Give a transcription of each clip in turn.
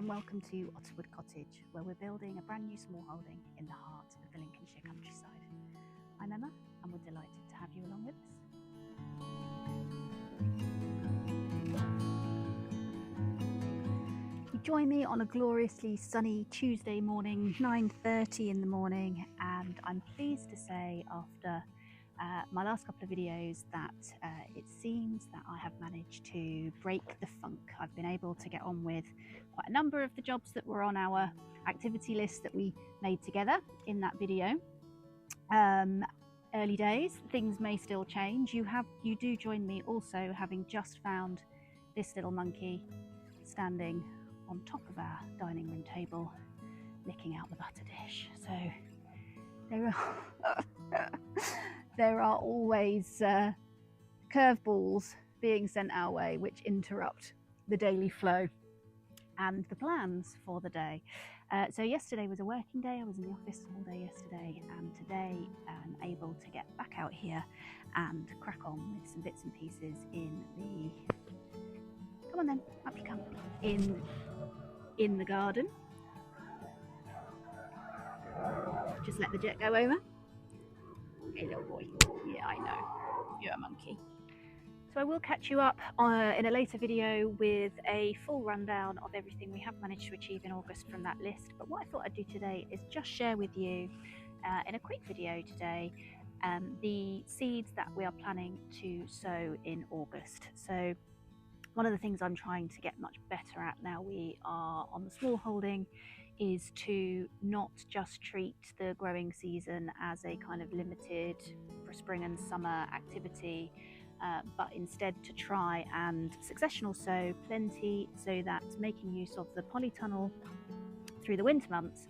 and welcome to Otterwood Cottage, where we're building a brand new small holding in the heart of the Lincolnshire countryside. I'm Emma and we're delighted to have you along with us. You join me on a gloriously sunny Tuesday morning, 9:30 in the morning, and I'm pleased to say after my last couple of videos that it seems that I have managed to break the funk. I've been able to get on with quite a number of the jobs that were on our activity list that we made together in that video. Early days, things may still change. You do join me also having just found this little monkey standing on top of our dining room table, licking out the butter dish. So there are always curveballs being sent our way which interrupt the daily flow and the plans for the day. So yesterday was a working day. I was in the office all day yesterday, and today I'm able to get back out here and crack on with some bits and pieces in the, come on then, up you come, in the garden. Just let the jet go over. Hey little boy, yeah I know, you're a monkey. So I will catch you up in a later video with a full rundown of everything we have managed to achieve in August from that list. But what I thought I'd do today is just share with you in a quick video today the seeds that we are planning to sow in August. So one of the things I'm trying to get much better at now we are on the small holding is to not just treat the growing season as a kind of limited for spring and summer activity, but instead to try and successional sow plenty, so that making use of the polytunnel through the winter months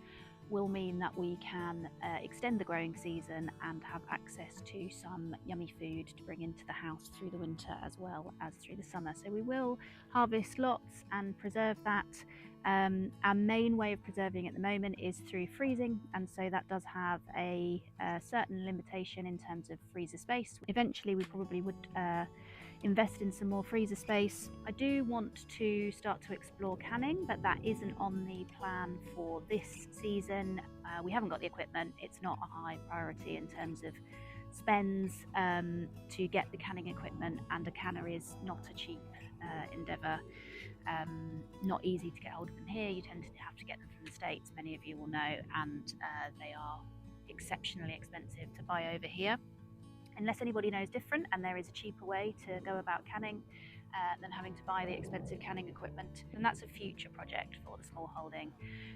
will mean that we can extend the growing season and have access to some yummy food to bring into the house through the winter as well as through the summer. So we will harvest lots and preserve that. Our main way of preserving at the moment is through freezing, and so that does have a certain limitation in terms of freezer space. Eventually we probably would invest in some more freezer space. I do want to start to explore canning, but that isn't on the plan for this season. We haven't got the equipment. It's not a high priority in terms of spends to get the canning equipment, and a canner is not a cheap endeavour. Not easy to get hold of them here. You tend to have to get them from the States, many of you will know, and they are exceptionally expensive to buy over here. Unless anybody knows different and there is a cheaper way to go about canning than having to buy the expensive canning equipment, and that's a future project for the small holding.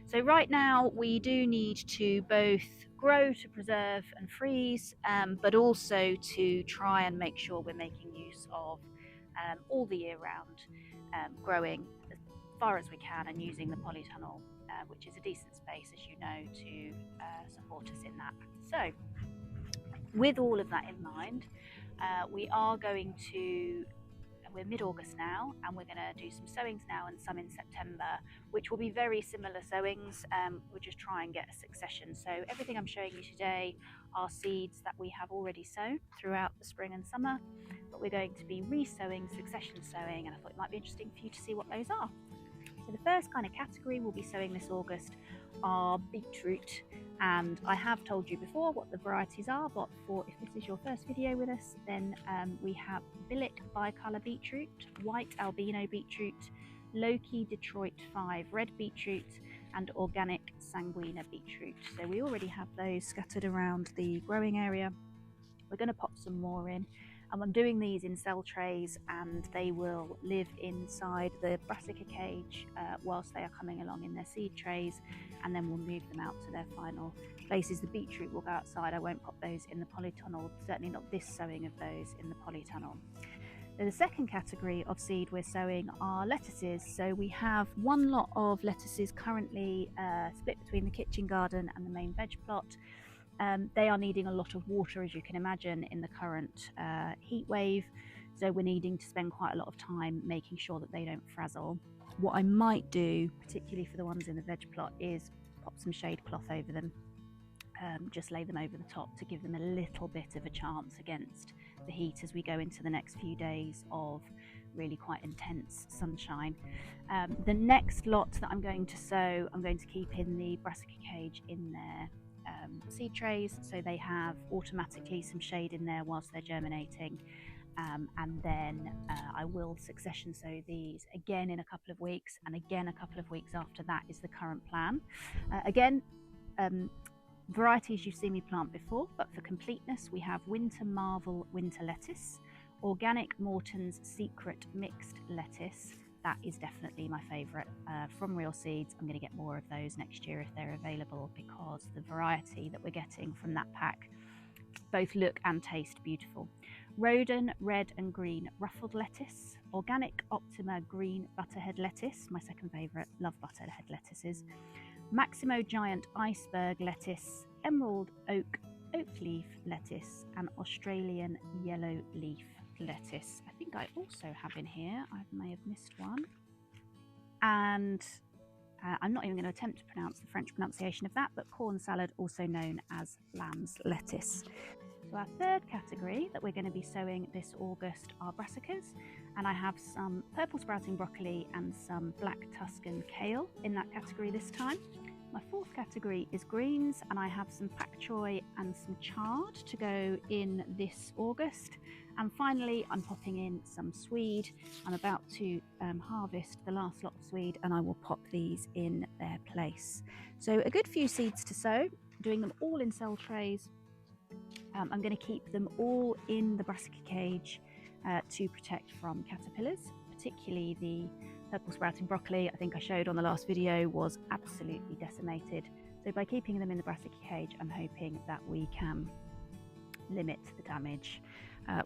So right now we do need to both grow to preserve and freeze, but also to try and make sure we're making use of all the year round growing as far as we can, and using the polytunnel, which is a decent space, as you know, to support us in that. So with all of that in mind, we're mid-August now, and we're going to do some sowings now and some in September, which will be very similar sowings. We'll just try and get a succession. So everything I'm showing you today are seeds that we have already sown throughout the spring and summer, but we're going to be re-sowing, succession sowing, and I thought it might be interesting for you to see what those are. So the first kind of category we'll be sowing this August are beetroot, and I have told you before what the varieties are, but if this is your first video with us, then we have Billick bicolour beetroot, white albino beetroot, Loki Detroit 5 red beetroot, and organic sanguina beetroot. So we already have those scattered around the growing area. We're going to pop some more in. I'm doing these in cell trays, and they will live inside the brassica cage whilst they are coming along in their seed trays, and then we'll move them out to their final places. The beetroot will go outside. I won't pop those in the polytunnel, certainly not this sowing of those in the polytunnel. Now, the second category of seed we're sowing are lettuces. So we have one lot of lettuces currently split between the kitchen garden and the main veg plot. They are needing a lot of water, as you can imagine, in the current heat wave, so we're needing to spend quite a lot of time making sure that they don't frazzle. What I might do, particularly for the ones in the veg plot, is pop some shade cloth over them, just lay them over the top to give them a little bit of a chance against the heat as we go into the next few days of really quite intense sunshine. The next lot that I'm going to sow, I'm going to keep in the brassica cage in their seed trays, so they have automatically some shade in there whilst they're germinating. And then I will succession sow these again in a couple of weeks, and again a couple of weeks after that is the current plan. Again, varieties you've seen me plant before, but for completeness we have Winter Marvel winter lettuce, Organic Morton's Secret mixed lettuce. That is definitely my favourite from Real Seeds. I'm going to get more of those next year if they're available, because the variety that we're getting from that pack both look and taste beautiful. Roden red and green ruffled lettuce, Organic Optima green butterhead lettuce, my second favourite, love butterhead lettuces, Maximo giant iceberg lettuce, Emerald oak leaf lettuce, and Australian yellow leaf lettuce. I think I also have in here, I may have missed one, and I'm not even going to attempt to pronounce the French pronunciation of that, but corn salad, also known as lamb's lettuce. So our third category that we're going to be sowing this August are brassicas, and I have some purple sprouting broccoli and some black Tuscan kale in that category this time. My fourth category is greens, and I have some pak choy and some chard to go in this August. And finally, I'm popping in some swede. I'm about to harvest the last lot of swede, and I will pop these in their place. So a good few seeds to sow, doing them all in cell trays. I'm going to keep them all in the brassica cage to protect from caterpillars, particularly the purple sprouting broccoli. I think I showed on the last video was absolutely decimated. So by keeping them in the brassica cage, I'm hoping that we can limit the damage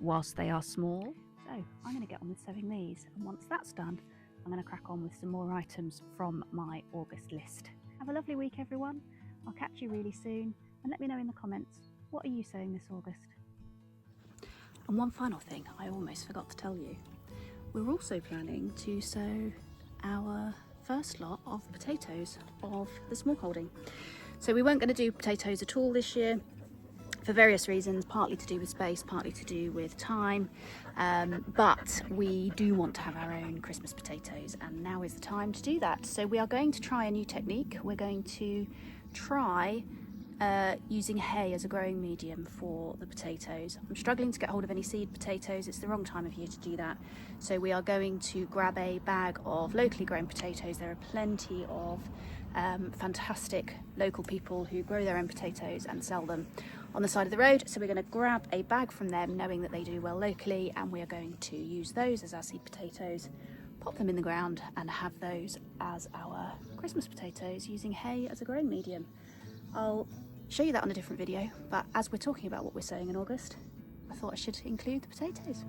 whilst they are small. So I'm going to get on with sowing these, and once that's done, I'm going to crack on with some more items from my August list. Have a lovely week, everyone. I'll catch you really soon, and let me know in the comments, what are you sowing this August? And one final thing I almost forgot to tell you. We're also planning to sow our first lot of potatoes of the small holding. So we weren't going to do potatoes at all this year for various reasons, partly to do with space, partly to do with time, but we do want to have our own Christmas potatoes, and now is the time to do that. So we are going to try a new technique. We're going to try using hay as a growing medium for the potatoes. I'm struggling to get hold of any seed potatoes. It's the wrong time of year to do that. So we are going to grab a bag of locally grown potatoes. There are plenty of fantastic local people who grow their own potatoes and sell them on the side of the road. So we're going to grab a bag from them, knowing that they do well locally, and we are going to use those as our seed potatoes, pop them in the ground, and have those as our Christmas potatoes using hay as a growing medium. I'll show you that on a different video, but as we're talking about what we're sowing in August, I thought I should include the potatoes.